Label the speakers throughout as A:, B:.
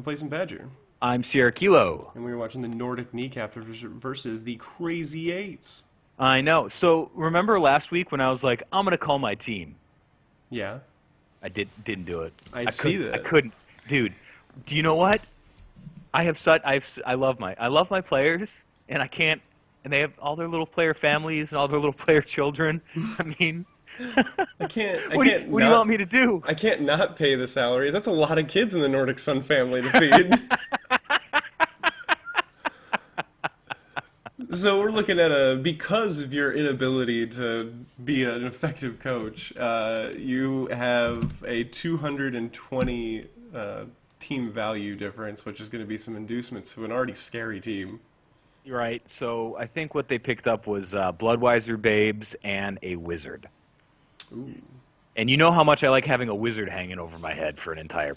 A: Complacent Badger.
B: I'm Sierra Kilo.
A: And we were watching the Nordic Kneecappers versus the Crazy 8's.
B: I know. So remember last week when I was like, I'm going to call my team?
A: Yeah.
B: I didn't do it.
A: I see that.
B: I couldn't. Dude, do you know what? I love my players, and I can't, and they have all their little player families and all their little player children. I mean,
A: I can't.
B: What do you want me to do?
A: I can't not pay the salaries. That's a lot of kids in the Nordic Sun family to feed. So we're looking at because of your inability to be an effective coach, you have a 220 team value difference, which is going to be some inducements to an already scary team.
B: Right. So I think what they picked up was Bloodweiser Babes and a Wizard.
A: Ooh.
B: And you know how much I like having a wizard hanging over my head for an entire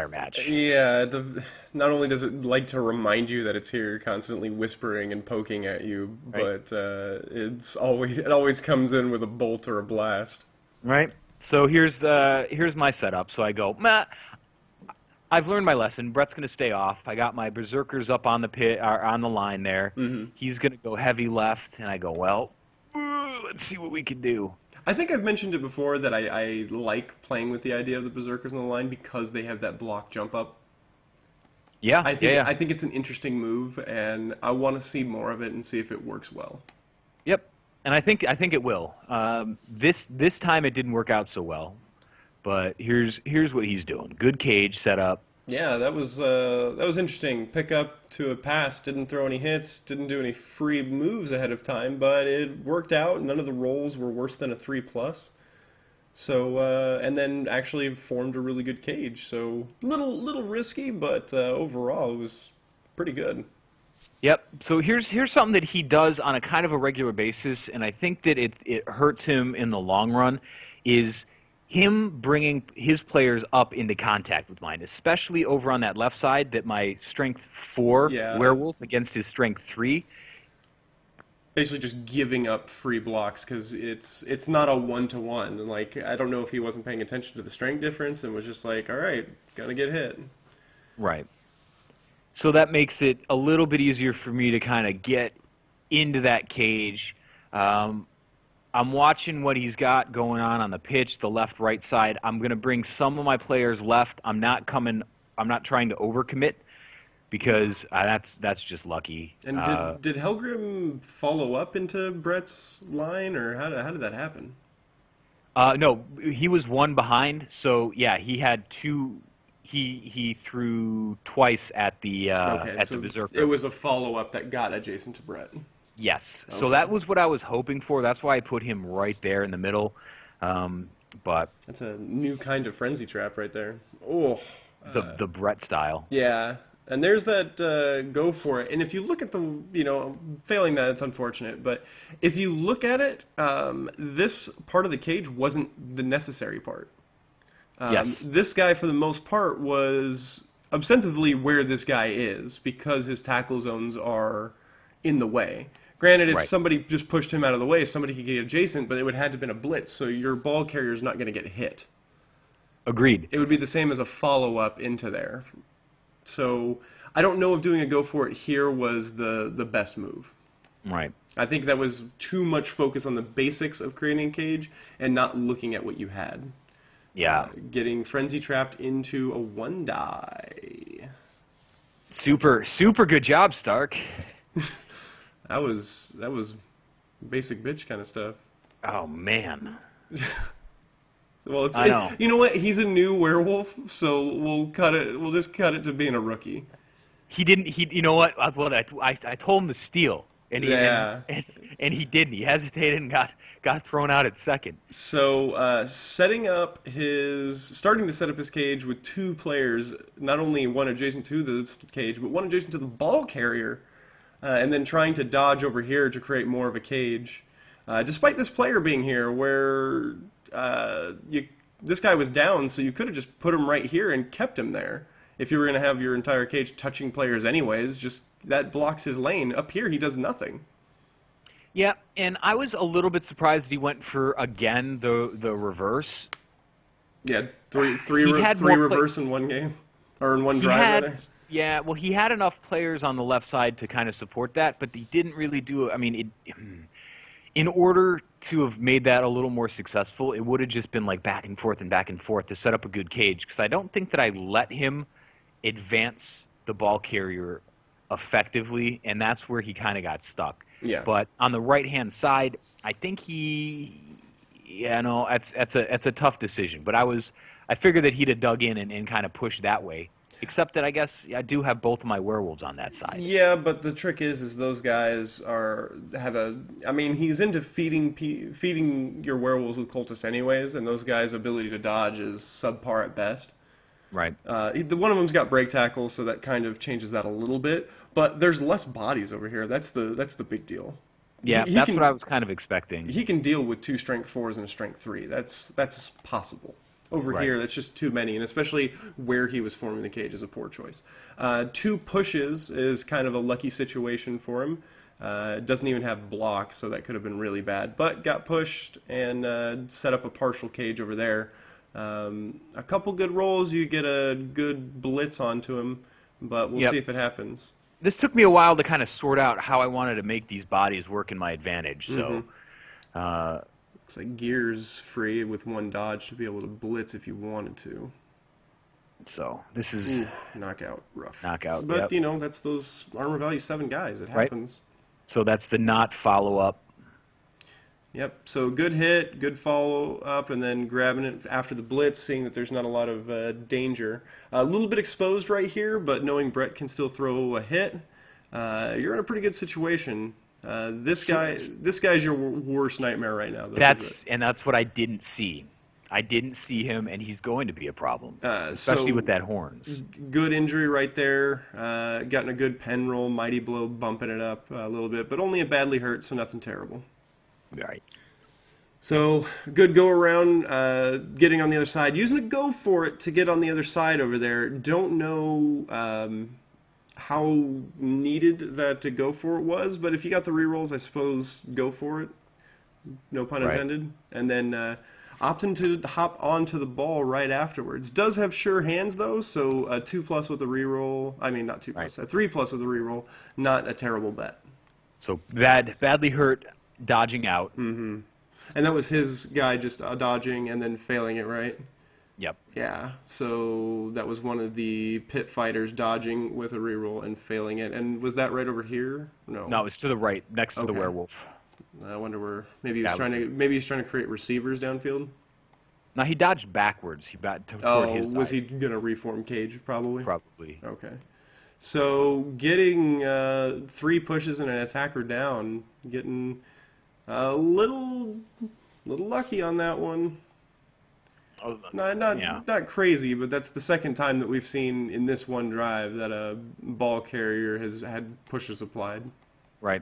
B: match.
A: Yeah, not only does it like to remind you that it's here, constantly whispering and poking at you,
B: right.
A: But it always comes in with a bolt or a blast.
B: Right. So here's my setup. So I go, I've learned my lesson. Brett's going to stay off. I got my berserkers up on the line there.
A: Mm-hmm.
B: He's going to go heavy left, and I go, well, let's see what we can do.
A: I think I've mentioned it before that I like playing with the idea of the berserkers on the line because they have that block jump up.
B: Yeah,
A: I think it's an interesting move, and I want to see more of it and see if it works well.
B: Yep, and I think it will. This time it didn't work out so well, but here's what he's doing. Good cage setup.
A: Yeah, that was interesting. Pick up to a pass, didn't throw any hits, didn't do any free moves ahead of time, but it worked out. None of the rolls were worse than a 3+. So and then actually formed a really good cage. So little risky, but overall it was pretty good.
B: Yep. So here's something that he does on a kind of a regular basis, and I think that it hurts him in the long run, is him bringing his players up into contact with mine, especially over on that left side, that my strength 4 werewolf against his strength 3.
A: Basically just giving up free blocks because it's not a 1-to-1. Like, I don't know if he wasn't paying attention to the strength difference and was just like, all right, gonna get hit.
B: Right. So that makes it a little bit easier for me to kind of get into that cage. I'm watching what he's got going on the pitch, the left-right side. I'm going to bring some of my players left. I'm not trying to overcommit because that's just lucky.
A: And did Helgrim follow up into Brett's line, or how did that happen?
B: No, he was one behind. So yeah, he had two. He threw twice at the the berserker.
A: It was a follow-up that got adjacent to Brett.
B: Yes.
A: Okay.
B: So that was what I was hoping for. That's why I put him right there in the middle. But
A: that's a new kind of frenzy trap right there. Oh,
B: the Brett style.
A: Yeah, and there's that go for it. And if you look at failing that, it's unfortunate. But if you look at it, this part of the cage wasn't the necessary part.
B: Yes.
A: This guy, for the most part, was ostensibly where this guy is because his tackle zones are in the way. Granted, if somebody just pushed him out of the way, somebody could get adjacent, but it would have had to have been a blitz, so your ball carrier is not going to get hit.
B: Agreed.
A: It would be the same as a follow-up into there. So I don't know if doing a go for it here was the best move.
B: Right.
A: I think that was too much focus on the basics of creating a cage and not looking at what you had.
B: Yeah.
A: Getting frenzy trapped into a 1-die.
B: Super good job, Stark.
A: That was basic bitch kind of stuff.
B: Oh man.
A: Well,
B: I know.
A: You know what? He's a new werewolf, so we'll just cut it to being a rookie.
B: You know what? I told him to steal, and he and he didn't. He hesitated and got thrown out at second.
A: So starting to set up his cage with two players, not only one adjacent to the cage, but one adjacent to the ball carrier. And then trying to dodge over here to create more of a cage. Despite this player being here, where this guy was down, so you could have just put him right here and kept him there. If you were going to have your entire cage touching players anyways, just that blocks his lane. Up here, he does nothing.
B: Yeah, and I was a little bit surprised he went for, again, the reverse.
A: Yeah, three reverse in one game. or in one
B: He
A: drive
B: had,
A: rather.
B: yeah, well, he had enough players on the left side to kind of support that, but he didn't really do. I mean, in order to have made that a little more successful, it would have just been like back and forth to set up a good cage. Because I don't think that I let him advance the ball carrier effectively, and that's where he kind of got stuck.
A: Yeah.
B: But on the right-hand side, I think that's a tough decision. But I figured that he'd have dug in and kind of pushed that way. Except that I guess I do have both of my werewolves on that side.
A: Yeah, but the trick is those guys I mean, he's into feeding your werewolves with cultists anyways, and those guys' ability to dodge is subpar at best.
B: Right.
A: One of them's got break tackle, so that kind of changes that a little bit. But there's less bodies over here. That's the big deal.
B: Yeah, that's what I was kind of expecting.
A: He can deal with 2 strength 4s and a strength 3. That's possible. Over here, that's just too many, and especially where he was forming the cage is a poor choice. 2 pushes is kind of a lucky situation for him. It doesn't even have block, so that could have been really bad. But got pushed and set up a partial cage over there. A couple good rolls, you get a good blitz onto him, but we'll see if it happens.
B: This took me a while to kind of sort out how I wanted to make these bodies work in my advantage. So.
A: Looks like gear's free with 1 dodge to be able to blitz if you wanted to.
B: So this is
A: knockout, rough.
B: Knockout,
A: but you know, that's those armor value 7 guys. It happens.
B: So that's the not follow up.
A: Yep. So good hit, good follow up, and then grabbing it after the blitz, seeing that there's not a lot of danger. A little bit exposed right here, but knowing Brett can still throw a hit, you're in a pretty good situation. This guy's your worst nightmare right now.
B: That's what I didn't see. I didn't see him, and he's going to be a problem, especially with that horns.
A: Good injury right there. Gotten a good pen roll, mighty blow, bumping it up a little bit, but only a badly hurt, so nothing terrible.
B: Right.
A: So good go around, getting on the other side, using a go for it to get on the other side over there. Don't know how needed that to go for it was, but if you got the rerolls, I suppose go for it. No pun intended. And then opting to hop onto the ball right afterwards. Does have sure hands though, so a 2+ with a reroll. I mean, not 2+, a 3+ with a reroll. Not a terrible bet.
B: So badly hurt, dodging out.
A: And that was his guy just dodging and then failing it, right?
B: Yep.
A: Yeah, so that was one of the pit fighters dodging with a reroll and failing it. And was that right over here? No.
B: No, it was to the right, next to the werewolf.
A: I wonder where. Maybe he's trying to create receivers downfield.
B: No, he dodged backwards. He toward his side.
A: Was he gonna reform cage? Probably.
B: Probably.
A: Okay. So getting 3 pushes and an attacker down, getting a little lucky on that one. Not crazy, but that's the second time that we've seen in this one drive that a ball carrier has had pushes applied.
B: Right.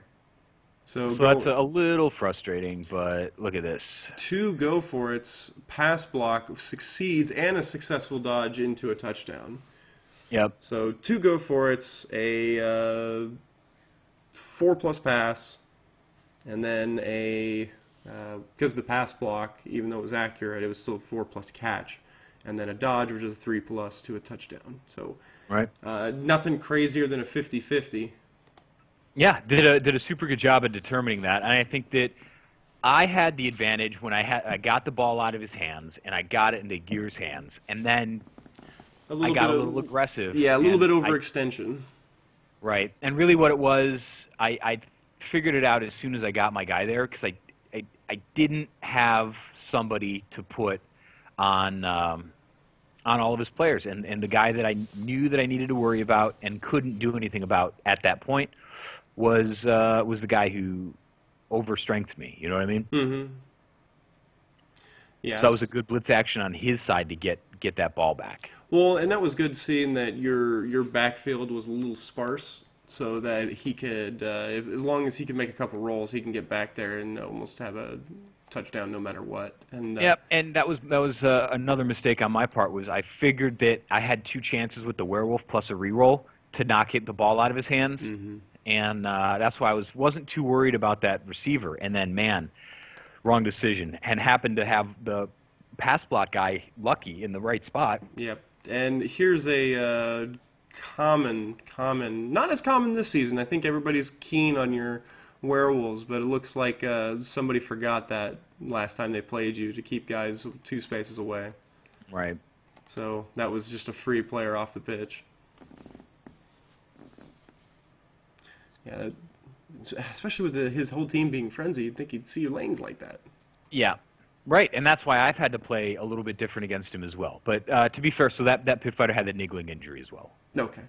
A: So
B: that's a little frustrating, but look at this.
A: 2 go for it's, pass block succeeds, and a successful dodge into a touchdown.
B: Yep.
A: So 2 go for it's, a 4+ pass, and then a because the pass block, even though it was accurate, it was still 4+ catch, and then a dodge, which is a 3+ to a touchdown. So nothing crazier than a 50-50.
B: Yeah, did a super good job of determining that, and I think that I had the advantage when I got the ball out of his hands and I got it into Gear's hands, and then I got a little aggressive.
A: Yeah, a little bit overextension.
B: Right, and really what it was, I figured it out as soon as I got my guy there, because I didn't have somebody to put on all of his players, and the guy that I knew that I needed to worry about and couldn't do anything about at that point was the guy who overstrengthed me. You know what I mean?
A: Mm-hmm. Yeah.
B: So that was a good blitz action on his side to get that ball back.
A: Well, and that was good seeing that your backfield was a little sparse, so that he could, as long as he could make a couple rolls, he can get back there and almost have a touchdown no matter what. And
B: yep, and that was another mistake on my part. Was I figured that I had 2 chances with the werewolf plus a reroll to not get the ball out of his hands, and that's why I wasn't too worried about that receiver. And then, man, wrong decision, and happened to have the pass block guy lucky in the right spot.
A: Yep. And here's a common, not as common this season. I think everybody's keen on your werewolves, but it looks like somebody forgot that last time they played you to keep guys 2 spaces away.
B: Right.
A: So that was just a free player off the pitch. Yeah, especially with his whole team being frenzied, you'd think he'd see your lanes like that.
B: Yeah. Right, and that's why I've had to play a little bit different against him as well. But to be fair, so that pit fighter had that niggling injury as well.
A: Okay.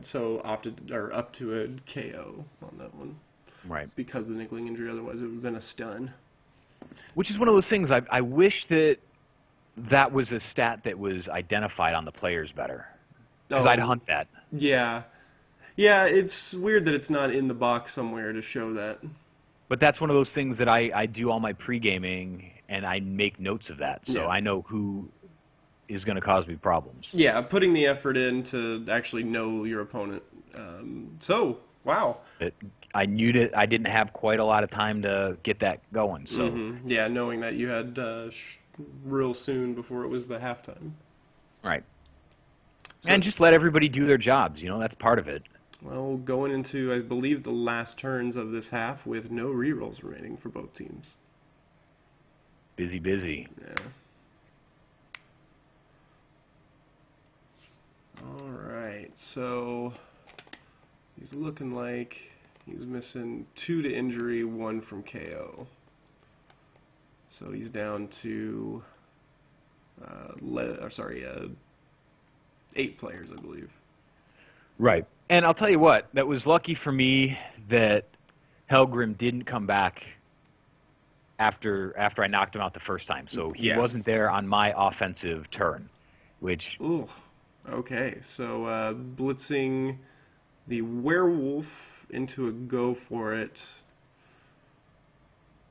A: So opted or up to a KO on that one.
B: Right.
A: Because of the niggling injury, otherwise it would have been a stun.
B: Which is one of those things I wish that was a stat that was identified on the players better. Because I'd hunt that.
A: Yeah. Yeah, it's weird that it's not in the box somewhere to show that.
B: But that's one of those things that I do all my pre-gaming, and I make notes of that, so I know who is going to cause me problems.
A: Yeah, putting the effort in to actually know your opponent. Wow.
B: I knew that I didn't have quite a lot of time to get that going. So
A: yeah, knowing that you had real soon before it was the halftime.
B: Right. So, and just let everybody do their jobs. You know, that's part of it.
A: Well, going into, I believe, the last turns of this half with no rerolls remaining for both teams.
B: Busy, busy.
A: Yeah. All right, so he's looking like he's missing 2 to injury, 1 from KO. So he's down to 8 players, I believe.
B: Right. And I'll tell you what, that was lucky for me that Helgrim didn't come back after I knocked him out the first time. So he wasn't there on my offensive turn, which...
A: Ooh, okay. So blitzing the werewolf into a go for it.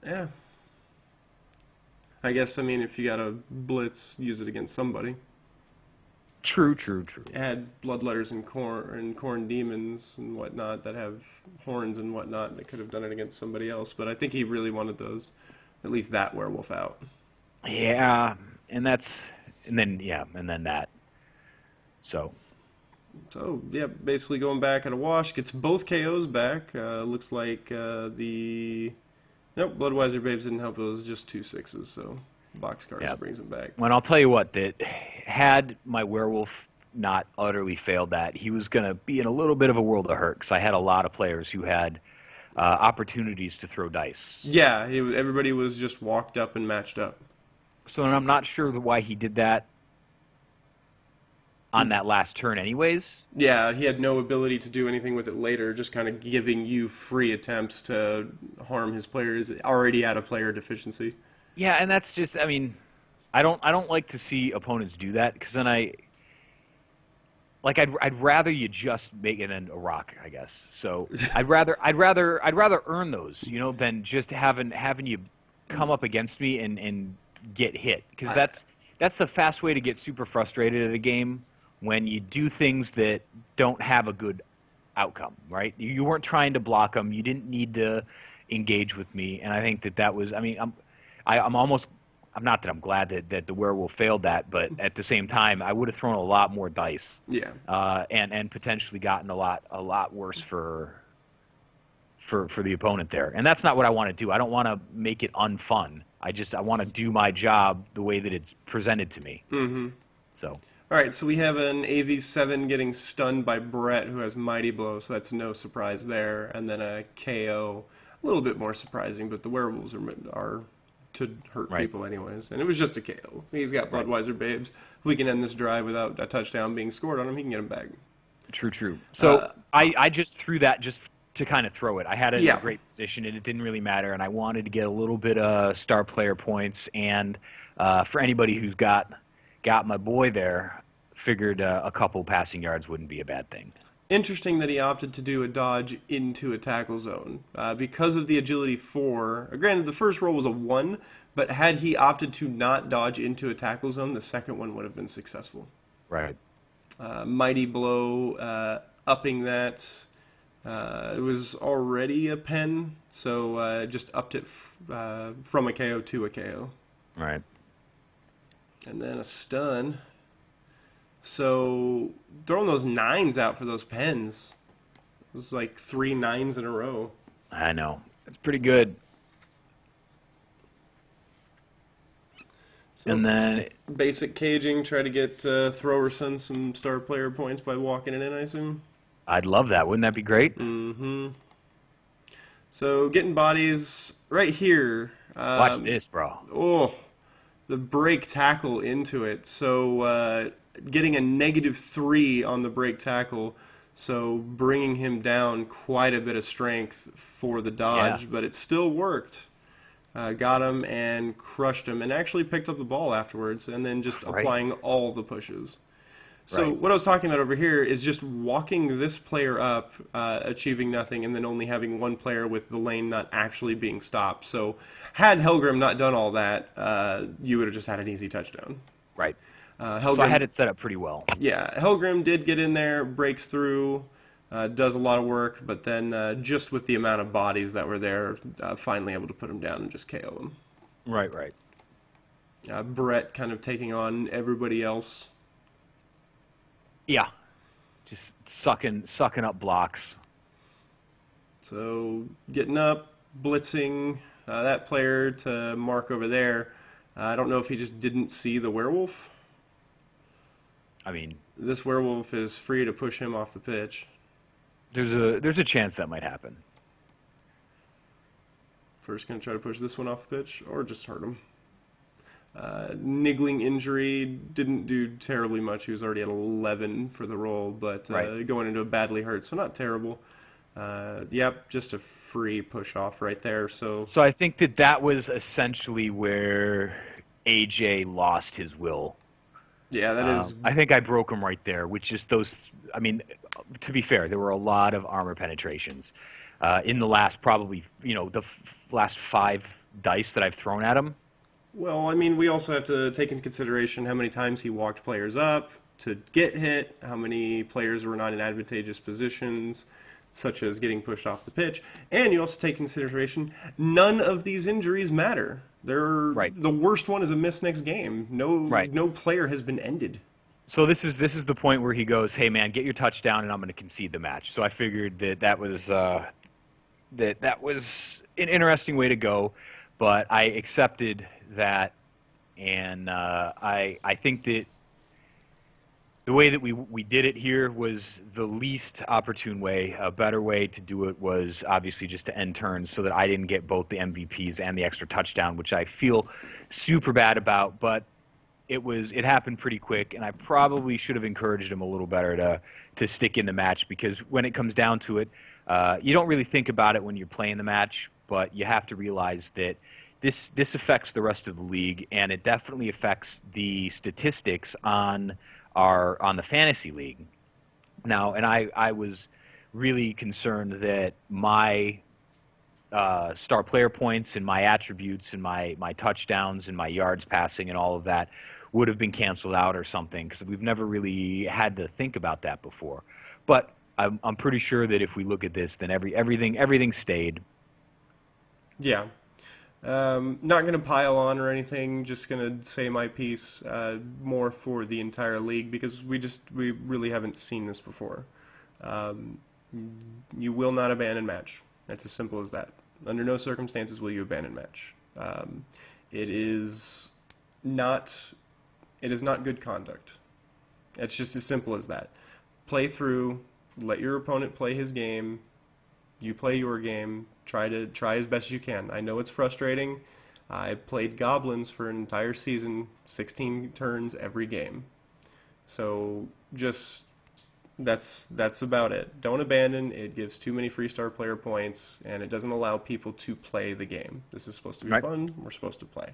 A: Yeah. I guess, I mean, if you got a blitz, use it against somebody.
B: True.
A: Add bloodletters and corn demons and whatnot that have horns and whatnot that could have done it against somebody else. But I think he really wanted those, at least that werewolf out.
B: Yeah, and then that. So
A: yeah, basically going back at a wash, gets both KOs back. Looks like nope, Bloodweiser Babes didn't help. It was just 2 6s, so Boxcars brings him back.
B: Well, I'll tell you what, that had my werewolf not utterly failed that, he was going to be in a little bit of a world of hurt, because I had a lot of players who had opportunities to throw dice.
A: Yeah, everybody was just walked up and matched up.
B: So I'm not sure why he did that on that last turn anyways.
A: Yeah, he had no ability to do anything with it later, just kind of giving you free attempts to harm his players already at a player deficiency.
B: Yeah, and that's just, I mean, I don't like to see opponents do that, because then I'd rather you just make it a rock, I guess. So I'd rather earn those, you know, than just having you come up against me and get hit, because that's the fast way to get super frustrated at a game, when you do things that don't have a good outcome, right? You weren't trying to block them, you didn't need to engage with me, and I think that was, I mean, I'm not that I'm glad that the werewolf failed that, but at the same time, I would have thrown a lot more dice. Yeah. And potentially gotten a lot worse for the opponent there. And that's not what I want to do. I don't want to make it unfun. I want to do my job the way that it's presented to me. Mm-hmm. So.
A: All right, so we have an AV7 getting stunned by Brett, who has Mighty Blow, so that's no surprise there. And then a KO, a little bit more surprising, but the werewolves are to hurt people anyways. And it was just a KO. He's got Bloodweiser Babes. If we can end this drive without a touchdown being scored on him, he can get him back.
B: True. So I just threw that just to kind of throw it. I had it in a great position, and it didn't really matter, and I wanted to get a little bit of star player points, and for anybody who's got my boy there, figured a couple passing yards wouldn't be a bad thing.
A: Interesting that he opted to do a dodge into a tackle zone. Because of the agility 4, granted the first roll was a 1, but had he opted to not dodge into a tackle zone, the second one would have been successful.
B: Right.
A: Mighty Blow, upping that. It was already a pen, so just upped it from a KO to a KO.
B: Right.
A: And then a stun. So throwing those 9s out for those pens, it was like 3 9s in a row.
B: I know. It's pretty good.
A: So
B: And then
A: basic caging, try to get thrower son some star player points by walking it in, I assume.
B: I'd love that. Wouldn't that be great?
A: Mm-hmm. So getting bodies right here.
B: Watch this, bro.
A: Oh, the break tackle into it. So getting a -3 on the break tackle. So bringing him down quite a bit of strength for the dodge,
B: Yeah.
A: but it still worked. Got him and crushed him, and actually picked up the ball afterwards, and then just
B: Right.
A: applying all the pushes. So
B: Right.
A: what I was talking about over here is just walking this player up, achieving nothing, and then only having one player with the lane not actually being stopped. So had Helgrim not done all that, you would have just had an easy touchdown.
B: Right.
A: Helgrim,
B: So I had it set up pretty well.
A: yeah, Helgrim did get in there, breaks through, does a lot of work, but then just with the amount of bodies that were there, finally able to put him down and just KO him.
B: Right, right.
A: Brett kind of taking on everybody else.
B: Yeah. Just sucking up blocks.
A: So getting up, blitzing that player to mark over there. I don't know if he just didn't see the werewolf.
B: I mean,
A: This werewolf is free to push him off the pitch.
B: there's a chance that might happen.
A: First going to try to push this one off the pitch, or just hurt him. Niggling injury, didn't do terribly much. He was already at 11 for the roll, but
B: Right.
A: going into a badly hurt, so not terrible. Yep, just a free push off right there. So
B: So I think that was essentially where AJ lost his will.
A: yeah, that is.
B: I think I broke him right there, with just those. I mean, to be fair, there were a lot of armor penetrations in the last probably, last 5 dice that I've thrown at him.
A: Well, I mean, we also have to take into consideration how many times he walked players up to get hit, how many players were not in advantageous positions, such as getting pushed off the pitch, and you also take into consideration none of these injuries matter.
B: Right.
A: The worst one is a miss next game.
B: Right.
A: No player has been ended.
B: So this is the point where he goes, "Hey man, get your touchdown, and I'm going to concede the match." So I figured that was an interesting way to go, but I accepted that, and I think that the way that we did it here was the least opportune way. A better way to do it was obviously just to end turns so that I didn't get both the MVPs and the extra touchdown, which I feel super bad about, but it happened pretty quick, and I probably should have encouraged him a little better to stick in the match, because when it comes down to it, you don't really think about it when you're playing the match, but you have to realize that this affects the rest of the league, and it definitely affects the statistics on the fantasy league. Now, and I was really concerned that my star player points and my attributes and my touchdowns and my yards passing and all of that would have been canceled out or something, because we've never really had to think about that before. But I'm pretty sure that if we look at this, then everything stayed.
A: Yeah. Not going to pile on or anything, just going to say my piece more for the entire league, because we really haven't seen this before. You will not abandon match. That's as simple as that. Under no circumstances will you abandon match. It is not good conduct. It's just as simple as that. Play through, let your opponent play his game, you play your game, try as best as you can. I know it's frustrating. I played goblins for an entire season, 16 turns every game. So just that's about it. Don't abandon. It gives too many free star player points, and it doesn't allow people to play the game. This is supposed to be
B: Right.
A: fun. We're supposed to play.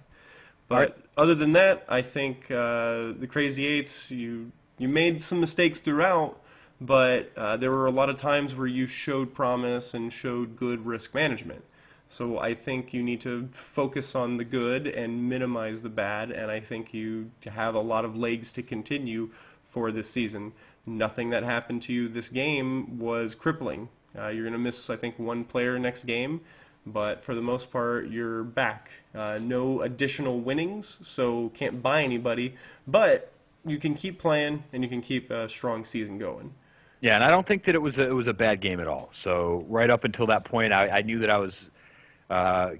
A: But
B: Right.
A: other than that, I think the Crazy Eights, you made some mistakes throughout, but there were a lot of times where you showed promise and showed good risk management. So I think you need to focus on the good and minimize the bad, and I think you have a lot of legs to continue for this season. Nothing that happened to you this game was crippling. You're going to miss, I think, one player next game, but for the most part, you're back. No additional winnings, so can't buy anybody, but you can keep playing and you can keep a strong season going.
B: Yeah, and I don't think that it was a bad game at all. So right up until that point, I knew that I was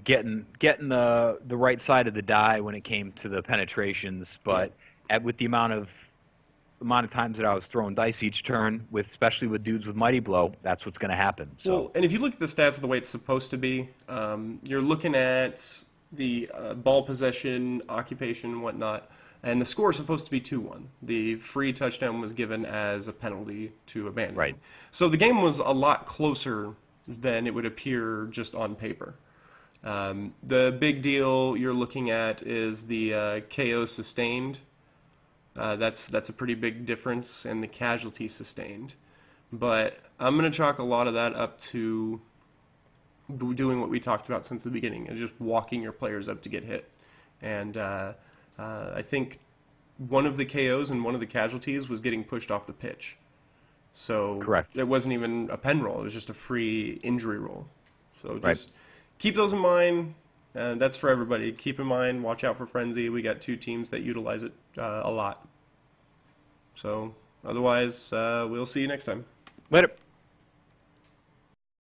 B: getting the right side of the die when it came to the penetrations, but with the amount of times that I was throwing dice each turn, especially with dudes with Mighty Blow, that's what's going to happen. So.
A: Well, and if you look at the stats the way it's supposed to be, you're looking at the ball possession, occupation, and whatnot, and the score is supposed to be 2-1. The free touchdown was given as a penalty to abandon.
B: Right.
A: So the game was a lot closer than it would appear just on paper. The big deal you're looking at is the KO sustained. That's a pretty big difference, and the casualty sustained. But I'm going to chalk a lot of that up to doing what we talked about since the beginning, and just walking your players up to get hit. And I think one of the KOs and one of the casualties was getting pushed off the pitch. So
B: correct.
A: It wasn't even a pen roll. It was just a free injury roll. So just
B: right.
A: keep those in mind. That's for everybody. Keep in mind, watch out for Frenzy. We got 2 teams that utilize it a lot. So otherwise, we'll see you next time.
B: Later.